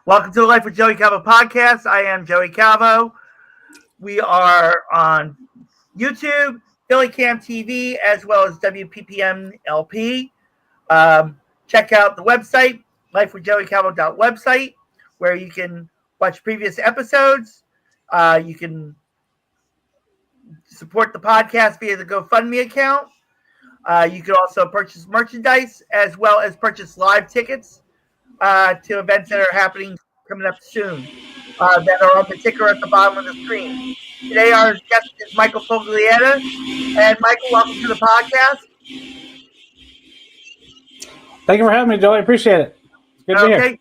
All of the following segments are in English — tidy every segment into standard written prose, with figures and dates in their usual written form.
Welcome to the Life with Joey Calvo podcast. I am Joey Calvo. We are on YouTube, PhillyCAM TV, as well as WPPM-LP. Check out the website, lifewithjoeycalvo.website, where you can watch previous episodes. You can support the podcast via the GoFundMe account. You can also purchase merchandise as well as purchase live tickets to events that are happening coming up soon that are on the ticker at the bottom of the screen. Today, our guest is Michael Foglietta. And Michael, welcome to the podcast. Thank you for having me, Joey. Appreciate it. It's good to be here.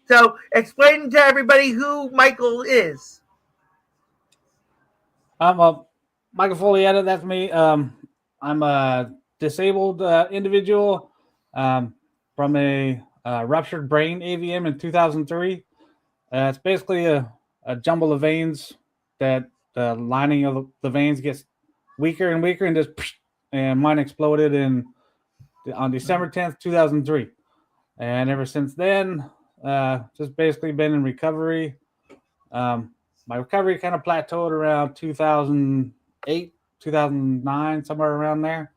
So explain to everybody who Michael is. Michael Foglietta, that's me. I'm a disabled individual from a ruptured brain AVM in 2003. It's basically a jumble of veins that the lining of the veins gets weaker and weaker, and mine exploded on December 10th, 2003. And ever since then, just basically been in recovery. My recovery kind of plateaued around 2008, 2009, somewhere around there.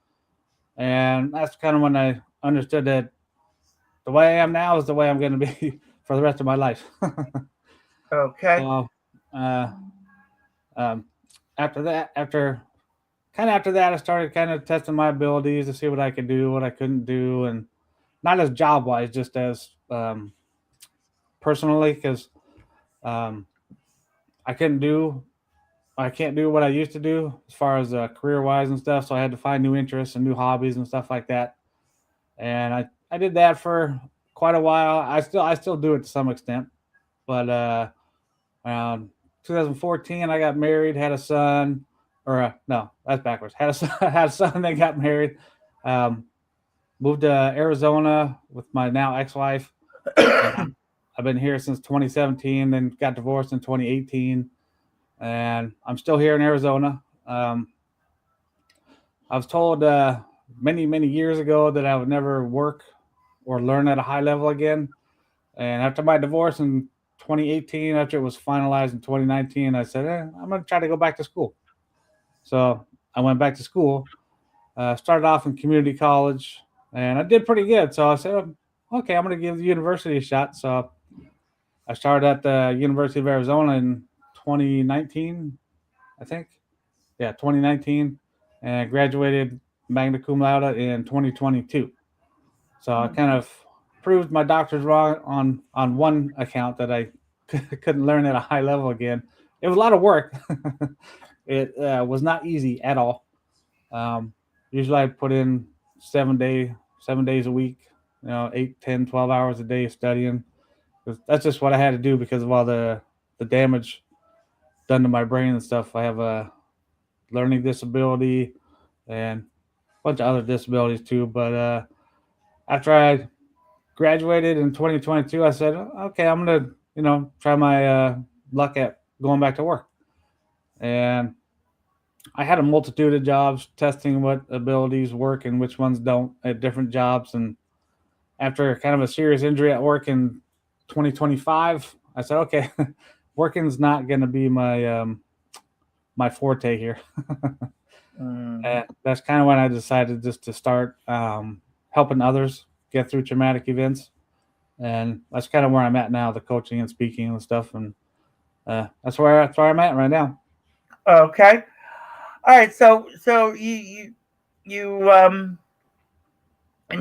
And that's kind of when I understood that the way I am now is the way I'm going to be for the rest of my life. Okay. So, after that, I started kind of testing my abilities to see what I could do, what I couldn't do, and not as job wise, just as personally, because I can't do what I used to do as far as career wise and stuff. So I had to find new interests and new hobbies and stuff like that. And I did that for quite a while. I still do it to some extent, but around 2014, I got married, had a son, no, that's backwards. Had a son, then got married. Moved to Arizona with my now ex-wife. I've been here since 2017, then got divorced in 2018, and I'm still here in Arizona. I was told many, many years ago that I would never work or learn at a high level again. And after my divorce in 2018, after it was finalized in 2019, I said, I'm going to try to go back to school. So I went back to school, started off in community college, and I did pretty good. So I said, okay, I'm going to give the university a shot. So I started at the University of Arizona in 2019, I think. Yeah, 2019, and graduated Magna Cum Laude in 2022. So I kind of proved my doctors wrong on one account that I couldn't learn at a high level again. It was a lot of work. It was not easy at all. Usually I put in 7 days a week, 8, 10, 12 hours a day studying. That's just what I had to do because of all the damage done to my brain and stuff. I have a learning disability and a bunch of other disabilities too. But after I graduated in 2022, I said, okay, I'm going to, try my luck at going back to work. And I had a multitude of jobs testing what abilities work and which ones don't at different jobs. And after kind of a serious injury at work in 2025, I said, okay, working's not going to be my forte here. That's kind of when I decided just to start helping others get through traumatic events. And that's kind of where I'm at now, the coaching and speaking and stuff. And that's where I'm at right now. Okay. All right. So you in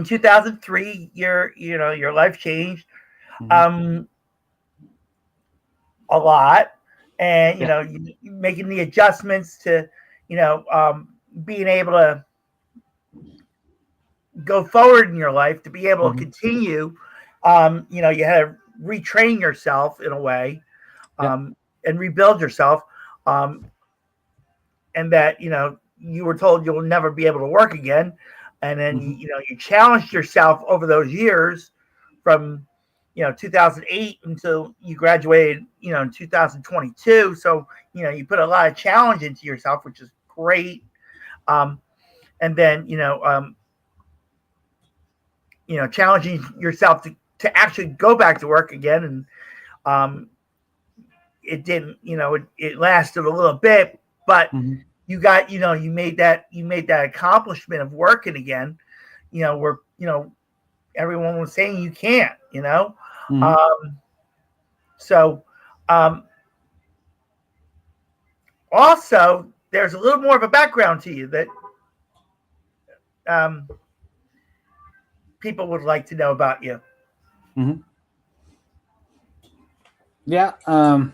2003, your life changed a lot, and you making the adjustments to being able to go forward in your life, to be able to continue. You had to retrain yourself in a way, and rebuild yourself, and that you were told you'll never be able to work again. And then, you challenged yourself over those years from, 2008 until you graduated, in 2022. So, you put a lot of challenge into yourself, which is great. And then, challenging yourself to actually go back to work again. It didn't, it lasted a little bit, but you got, you made that accomplishment of working again, where, everyone was saying you can't, so, also there's a little more of a background to you that, people would like to know about you. Yeah. Well,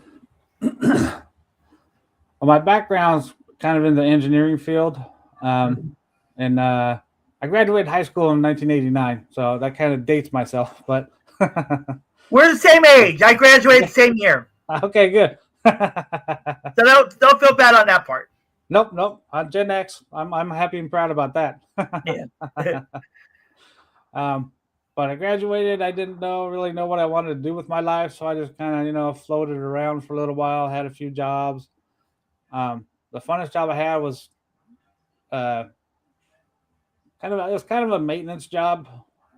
my background's kind of in the engineering field. And I graduated high school in 1989, so that kind of dates myself, but we're the same age. I graduated the same year. Okay, good. So don't feel bad on that part. Nope. I'm Gen X. I'm happy and proud about that. Yeah. But I graduated. I didn't really know what I wanted to do with my life, so I just kind of floated around for a little while. Had a few jobs. The funnest job I had was kind of a maintenance job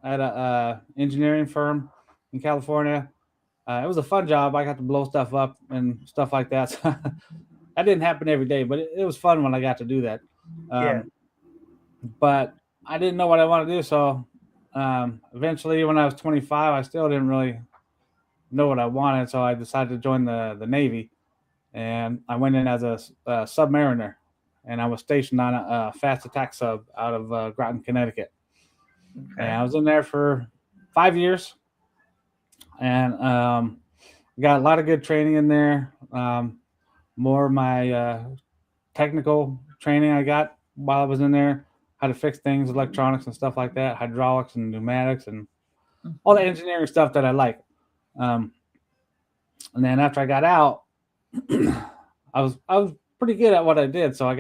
at a engineering firm in California. It was a fun job. I got to blow stuff up and stuff like that. So that didn't happen every day, but it was fun when I got to do that. But I didn't know what I wanted to do, so eventually, when I was 25, I still didn't really know what I wanted, so I decided to join the Navy, and I went in as a submariner, and I was stationed on a fast attack sub out of Groton, Connecticut. Okay. And I was in there for 5 years, and got a lot of good training in there. More of my technical training I got while I was in there, how to fix things, electronics and stuff like that, hydraulics and pneumatics and all the engineering stuff that I like. And then after I got out, I was pretty good at what I did. So I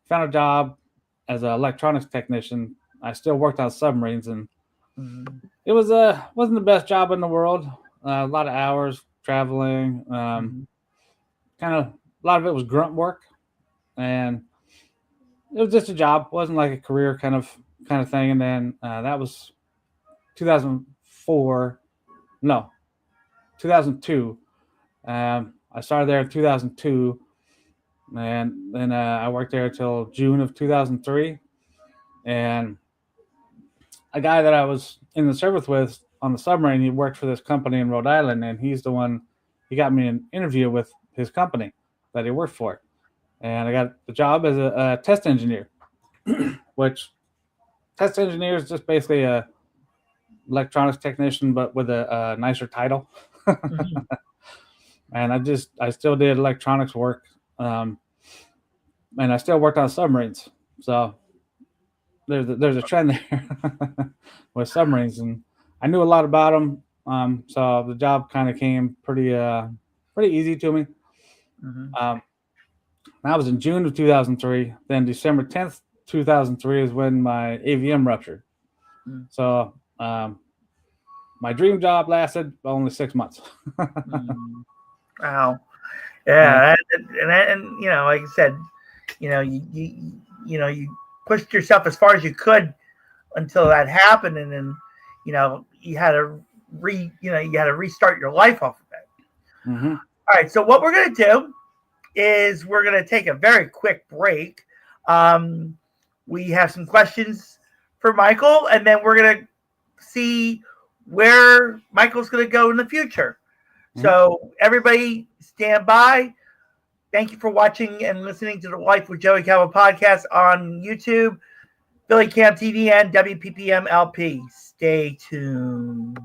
found a job as an electronics technician. I still worked on submarines, and it wasn't the best job in the world. A lot of hours traveling. Kind of a lot of it was grunt work, and it was just a job. It wasn't like a career kind of thing. And then that was 2002. I started there in 2002, and then I worked there until June of 2003. And a guy that I was in the service with on the submarine, he worked for this company in Rhode Island, and he got me an interview with his company that he worked for. And I got the job as a test engineer, which test engineer is just basically a electronics technician, but with a nicer title. And I still did electronics work, and I still worked on submarines. So there's a trend there with submarines, and I knew a lot about them. So the job kind of came pretty easy to me. That was in June of 2003. Then December 10th, 2003 is when my AVM ruptured. So my dream job lasted only 6 months. Wow. Yeah. And like I said, you pushed yourself as far as you could until that happened. And then, you had to restart your life off of it. All right. So what we're going to do is we're going to take a very quick break. We have some questions for Michael, and then we're going to see where Michael's going to go in the future. So everybody stand by. Thank you for watching and listening to the Life with Joey Calvo podcast on YouTube, PhillyCAM TV, and WPPM-LP. Stay tuned.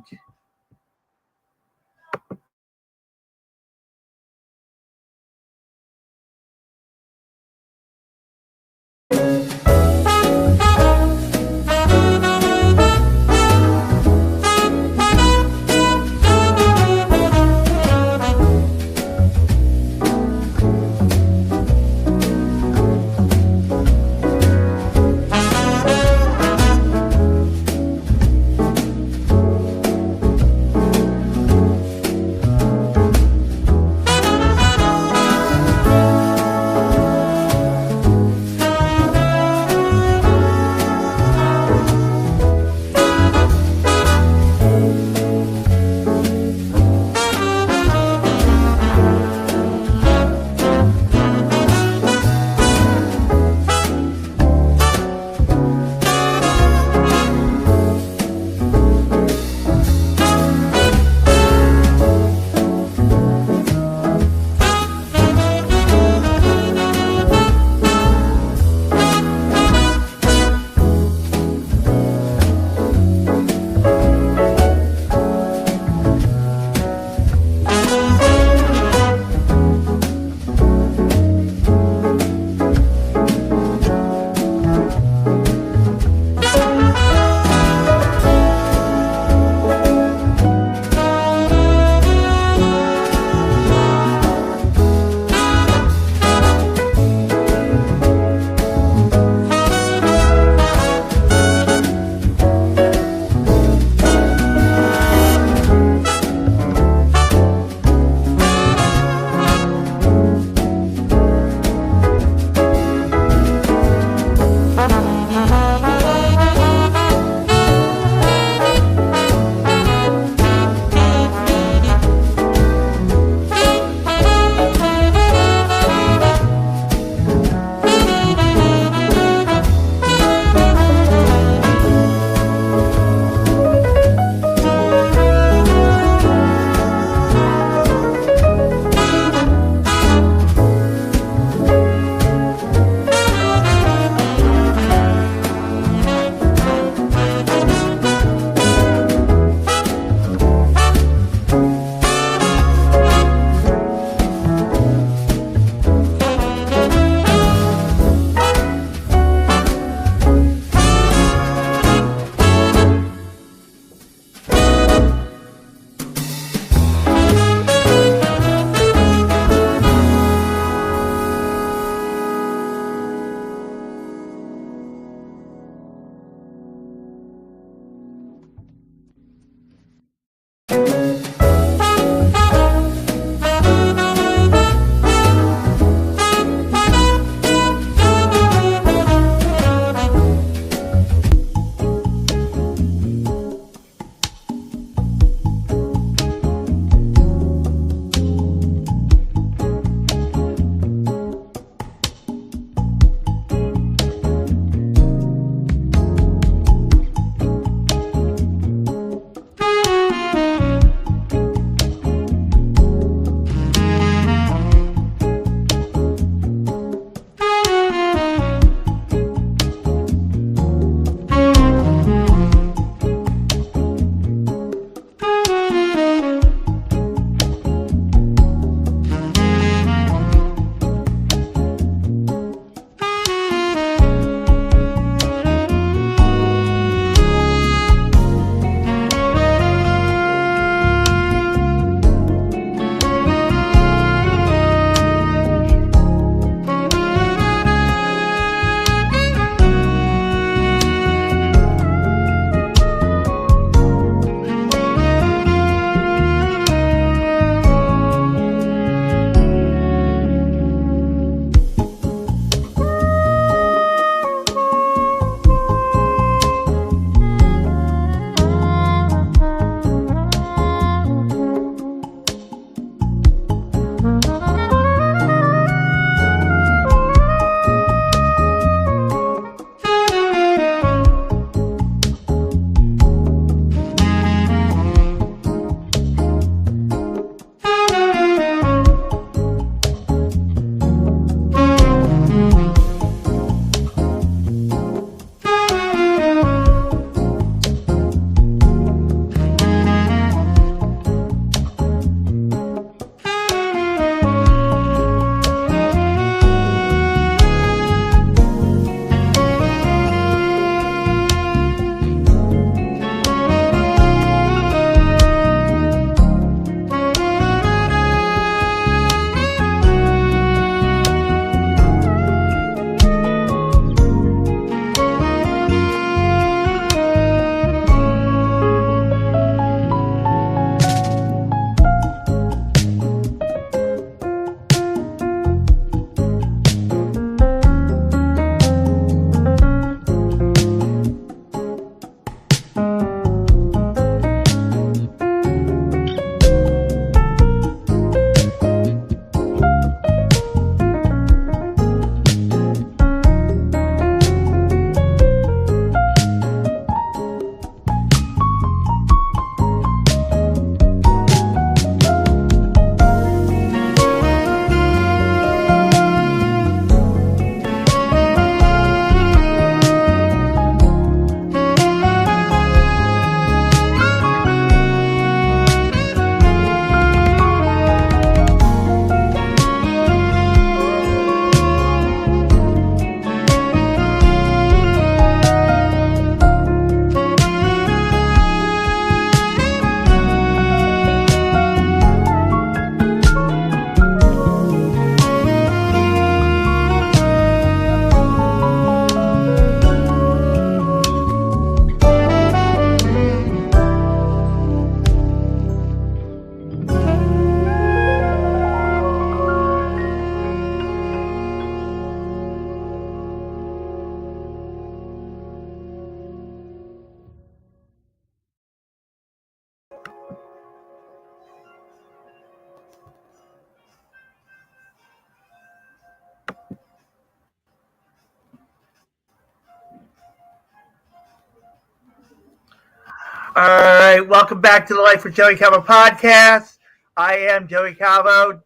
All right, welcome back to the Life with Joey Calvo podcast. I am Joey Calvo.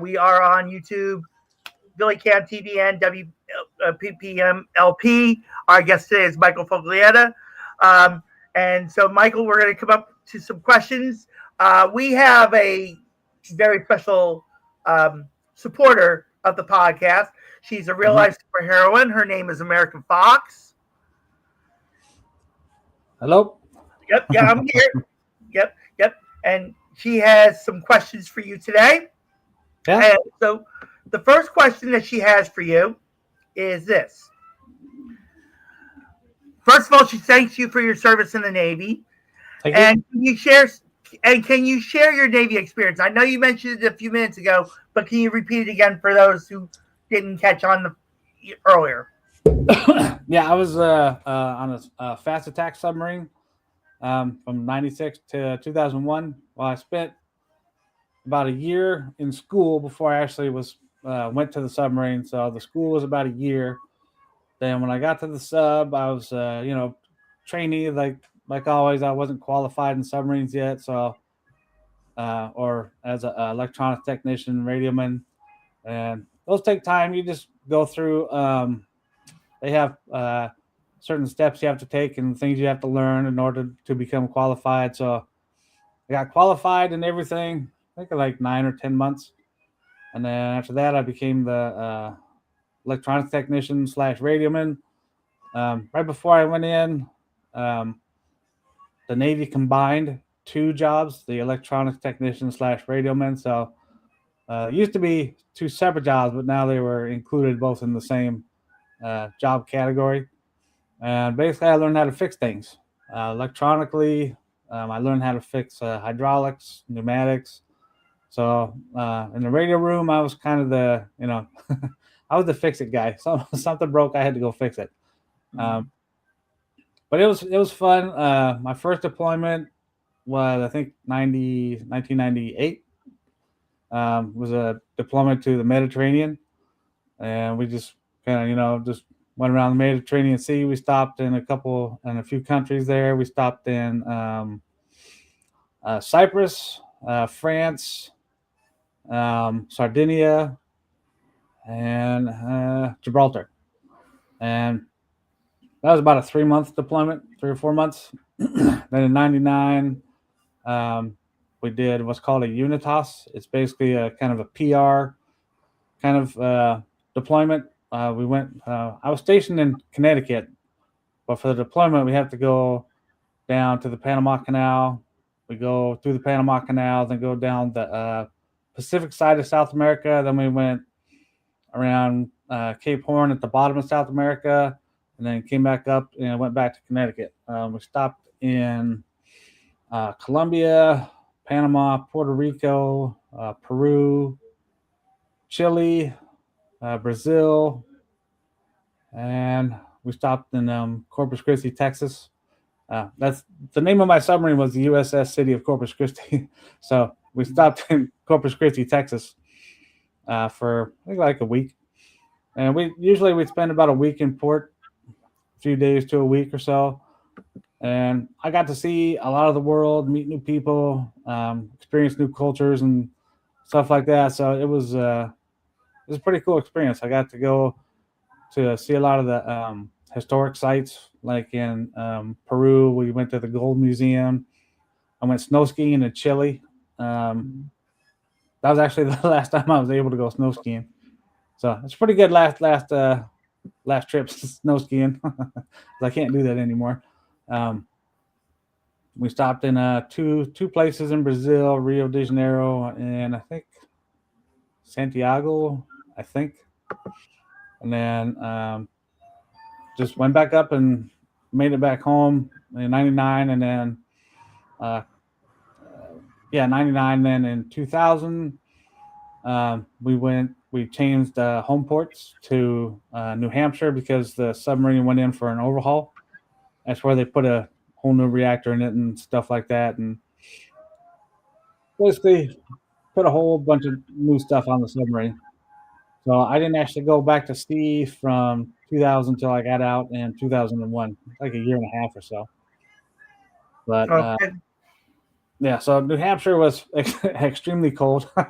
We are on YouTube, PhillyCAM TV, and WPPM-LP. Our guest today is Michael Foglietta. And so, Michael, we're going to come up to some questions. We have a very special supporter of the podcast. She's a real-life superheroine. Her name is American Fox. Hello. Yep, yeah, I'm here. Yep. And she has some questions for you today. Yeah. And so the first question that she has for you is this. First of all, she thanks you for your service in the Navy. Thank you. And can you share your Navy experience? I know you mentioned it a few minutes ago, but can you repeat it again for those who didn't catch on earlier? Yeah, I was on a fast attack submarine from 96 to 2001. Well, I spent about a year in school before I actually went to the submarine. So the school was about a year. Then when I got to the sub, I was trainee like always. I wasn't qualified in submarines yet, so or as an electronics technician, radioman, and those take time. You just go through. They have certain steps you have to take and things you have to learn in order to become qualified. So I got qualified and everything, I think like 9 or 10 months. And then after that, I became the electronics technician / radioman. Right before I went in, the Navy combined 2 jobs, the electronics technician / radioman. So it used to be 2 separate jobs, but now they were included both in the same job category. And basically, I learned how to fix things electronically. I learned how to fix hydraulics, pneumatics. So in the radio room, I was kind of the, I was the fix-it guy. Something broke, I had to go fix it. But it was fun. My first deployment was, I think, 1998. Was a deployment to the Mediterranean, and we just kind of, just went around the Mediterranean Sea. We stopped in a few countries there. We stopped in Cyprus, France, Sardinia, and Gibraltar. And that was about a 3-month deployment, 3 or 4 months. Then in 99, we did what's called a Unitas. It's basically a kind of a PR kind of deployment. I was stationed in Connecticut, but for the deployment, we have to go down to the Panama Canal. We go through the Panama Canal, then go down the Pacific side of South America. Then we went around Cape Horn at the bottom of South America, and then came back up and went back to Connecticut. We stopped in Colombia, Panama, Puerto Rico, Peru, Chile, Brazil, and we stopped in Corpus Christi, Texas. That's the name of my submarine was the USS City of Corpus Christi. So we stopped in Corpus Christi, Texas, for I think like a week, and we'd spend about a week in port, a few days to a week or so. And I got to see a lot of the world, meet new people, experience new cultures and stuff like that. So it was a pretty cool experience. I got to go to see a lot of the historic sites, like in Peru. We went to the Gold Museum. I went snow skiing in Chile. That was actually the last time I was able to go snow skiing. So it's pretty good last trip snow skiing. I can't do that anymore. We stopped in two places in Brazil, Rio de Janeiro, and I think Santiago, and then just went back up and made it back home in 99, and then 99. Then in 2000, we changed home ports to New Hampshire because the submarine went in for an overhaul. That's where they put a whole new reactor in it and stuff like that, and basically put a whole bunch of new stuff on the submarine. So I didn't actually go back to sea from 2000 until I got out in 2001, like a year and a half or so. But Okay. yeah, so New Hampshire was extremely cold. Of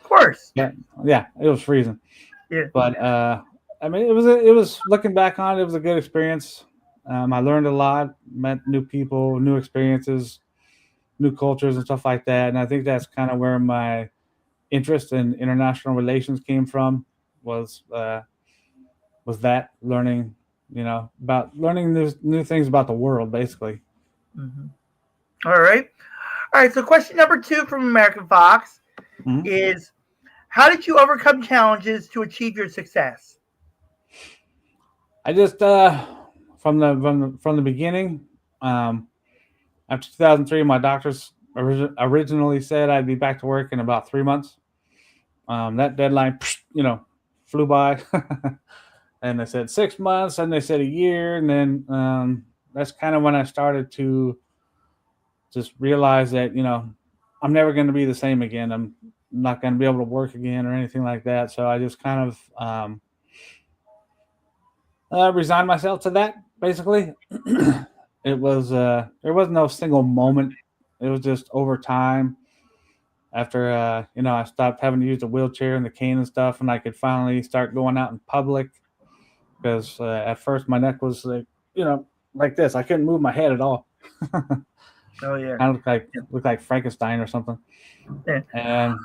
course. Yeah, it was freezing. Yeah. But I mean, it was looking back on it, it was a good experience. I learned a lot, met new people, new experiences, new cultures, and stuff like that. And I think that's kind of where my interest in international relations came from. Was that learning, about learning new things about the world, basically. Mm-hmm. All right. All right. So, question number 2 from American Fox Mm-hmm. is, how did you overcome challenges to achieve your success? I just from the beginning, after 2003, my doctors originally said I'd be back to work in about 3 months. That deadline, flew by, and they said 6 months, and they said a year, and then that's kind of when I started to just realize that I'm never going to be the same again. I'm not going to be able to work again or anything like that. So I just kind of resigned myself to that. Basically, it was there was no single moment. It was just over time. After I stopped having to use the wheelchair and the cane and stuff, and I could finally start going out in public. Because at first my neck was like this. I couldn't move my head at all. Oh, yeah. Kind of looked like Frankenstein or something. Yeah. And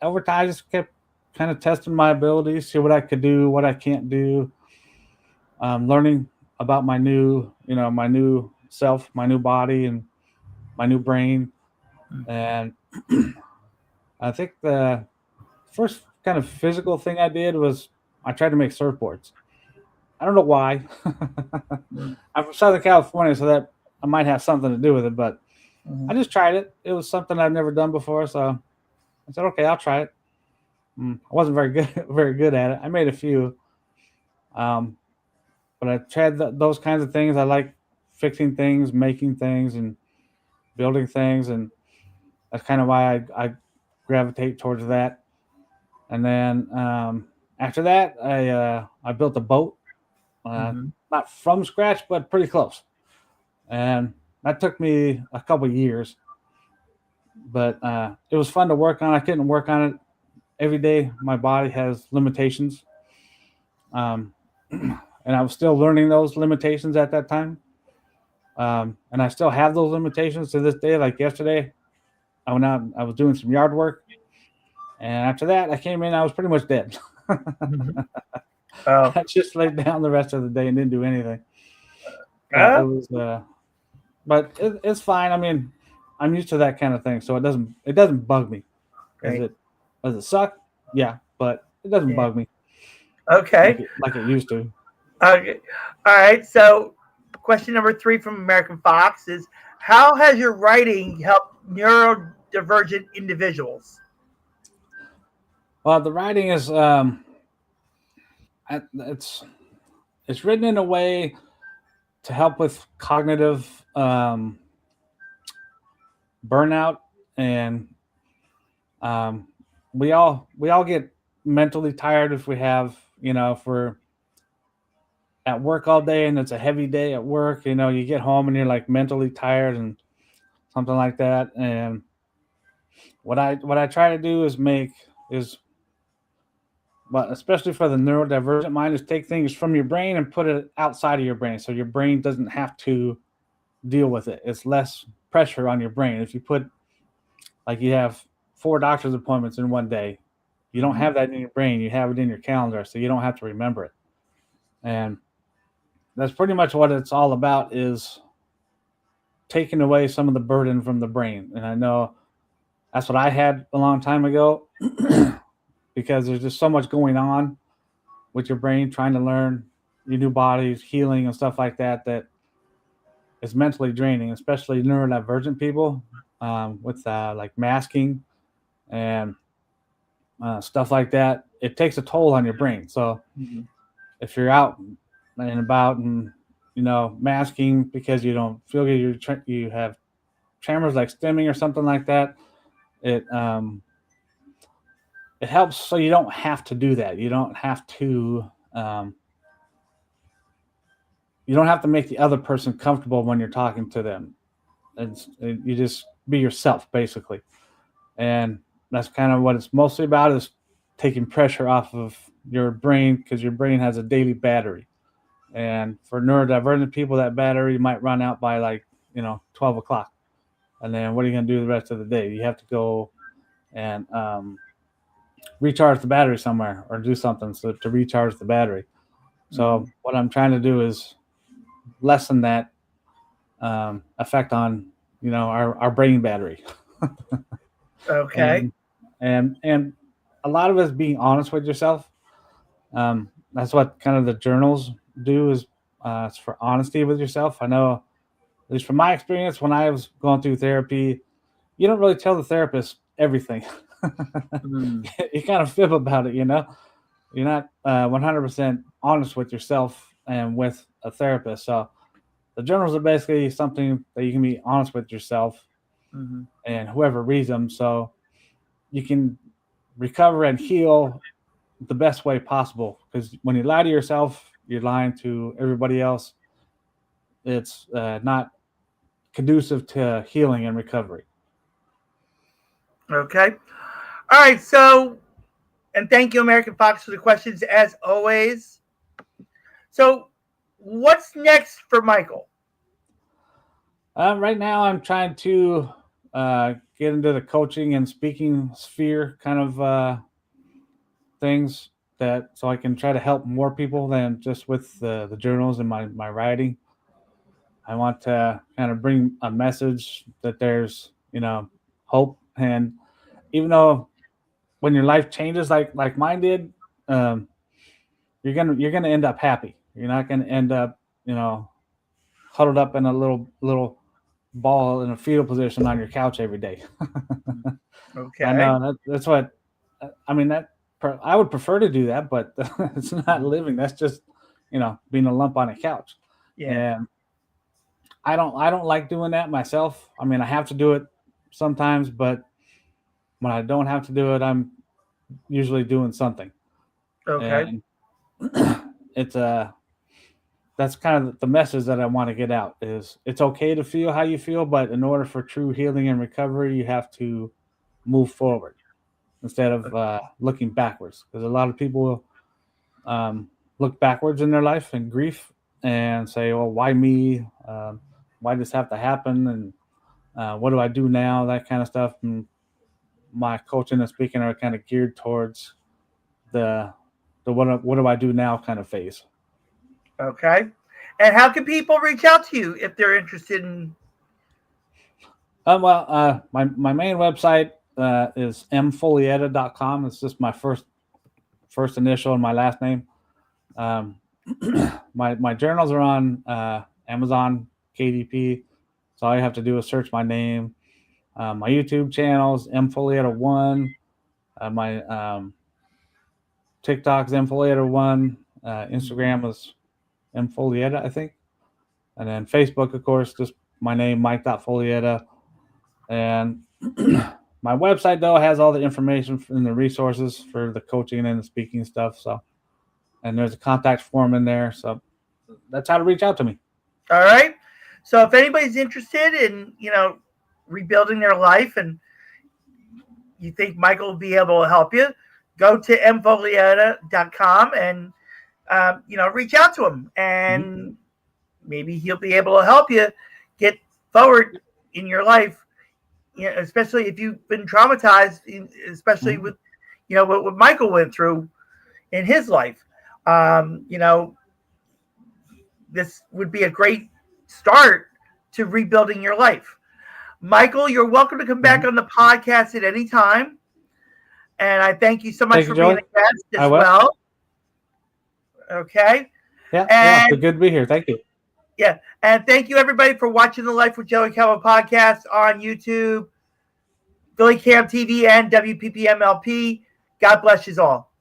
over time, I just kept kind of testing my abilities, see what I could do, what I can't do. Learning about my new self, my new body, and my new brain. And I think the first kind of physical thing I did was I tried to make surfboards. I don't know why. I'm from Southern California, so that I might have something to do with it, but I just tried it. It was something I've never done before, so I said, okay, I'll try it. I wasn't very good at it. I made a few, but I tried those kinds of things. I like fixing things, making things, and building things, and that's kind of why I gravitate towards that. And then after that, I built a boat, not from scratch, but pretty close, and that took me a couple years. But it was fun to work on. I couldn't work on it every day. My body has limitations, and I was still learning those limitations at that time. And I still have those limitations to this day. Like yesterday, I went out. I was doing some yard work, and after that, I came in. I was pretty much dead. Oh. I just laid down the rest of the day and didn't do anything. It was, but it's fine. I mean, I'm used to that kind of thing, so it doesn't bug me. Right. Does it suck? Yeah, but it doesn't bug me. Okay. Like it used to. Okay. All right. So, question number 3 from American Fox is, how has your writing helped neurodivergent individuals? Well, the writing is it's written in a way to help with cognitive burnout, and we all get mentally tired if we have if we're at work all day and it's a heavy day at work. You get home and you're like mentally tired and something like that. And what I try to do is but especially for the neurodivergent mind, is take things from your brain and put it outside of your brain, so your brain doesn't have to deal with it. It's less pressure on your brain. If you put, like, you have 4 doctor's appointments in one day, you don't have that in your brain. You have it in your calendar, so you don't have to remember it. And that's pretty much what it's all about, is taking away some of the burden from the brain. And I know that's what I had a long time ago, because there's just so much going on with your brain, trying to learn your new bodies, healing and stuff like that, that is mentally draining, especially neurodivergent people, with like masking and stuff like that. It takes a toll on your brain. So if you're out and about and masking because you don't feel good, you have tremors like stimming or something like that, it helps, so you don't have to do that. You don't have to you don't have to make the other person comfortable when you're talking to them. You just be yourself, basically. And that's kind of what it's mostly about, is taking pressure off of your brain, because your brain has a daily battery. And for neurodivergent people, that battery might run out by 12 o'clock. And then what are you going to do the rest of the day? You have to go and recharge the battery somewhere, or do something to recharge the battery. So what I'm trying to do is lessen that effect on our brain battery. Okay. And a lot of it is being honest with yourself. That's what kind of the journals do, is it's for honesty with yourself. I know, at least from my experience, when I was going through therapy, you don't really tell the therapist everything. You kind of fib about it, You're not 100% honest with yourself and with a therapist. So the journals are basically something that you can be honest with yourself and whoever reads them, so you can recover and heal the best way possible. Because when you lie to yourself, you're lying to everybody else. It's not conducive to healing and recovery. Okay. All right. So, and thank you, American Fox, for the questions as always. So, what's next for Michael? Right now, I'm trying to get into the coaching and speaking sphere kind of things, so I can try to help more people than just with the journals and my writing. I want to kind of bring a message that there's hope, and even though when your life changes like mine did, you're gonna end up happy. You're not gonna end up huddled up in a little ball in a fetal position on your couch every day. Okay. I know that's what I mean. I would prefer to do that, but it's not living. That's just being a lump on a couch. Yeah. And I don't like doing that myself. I mean, I have to do it sometimes, but when I don't have to do it, I'm usually doing something. Okay. And that's kind of the message that I want to get out, is it's okay to feel how you feel, but in order for true healing and recovery, you have to move forward instead of looking backwards. Because a lot of people look backwards in their life and grief and say, well, why me? Why does this have to happen? And what do I do now? That kind of stuff. And my coaching and speaking are kind of geared towards the what do I do now kind of phase. Okay. And how can people reach out to you if they're interested in? My main website is mfoglietta.com. It's just my first initial and my last name. My journals are on Amazon KDP, so all you have to do is search my name. My YouTube channel is mfoglietta1. My TikTok's mfoglietta1. Instagram is mfoglietta, I think. And then Facebook, of course, just my name, Mike.Foglietta. And my website, though, has all the information and the resources for the coaching and the speaking stuff. So, and there's a contact form in there. So that's how to reach out to me. All right. So if anybody's interested in, rebuilding their life, and you think Michael will be able to help you, go to mfoglietta.com and, reach out to him, and maybe he'll be able to help you get forward in your life. Especially if you've been traumatized, especially with, what Michael went through in his life. This would be a great start to rebuilding your life. Michael, you're welcome to come back on the podcast at any time. And I thank you so much for being a guest as well. Okay. Yeah, good to be here. Thank you. Yeah. And thank you, everybody, for watching the Life with Joe and Calvo podcast on YouTube, PhillyCAM TV, and WPPM-LP. God bless you all.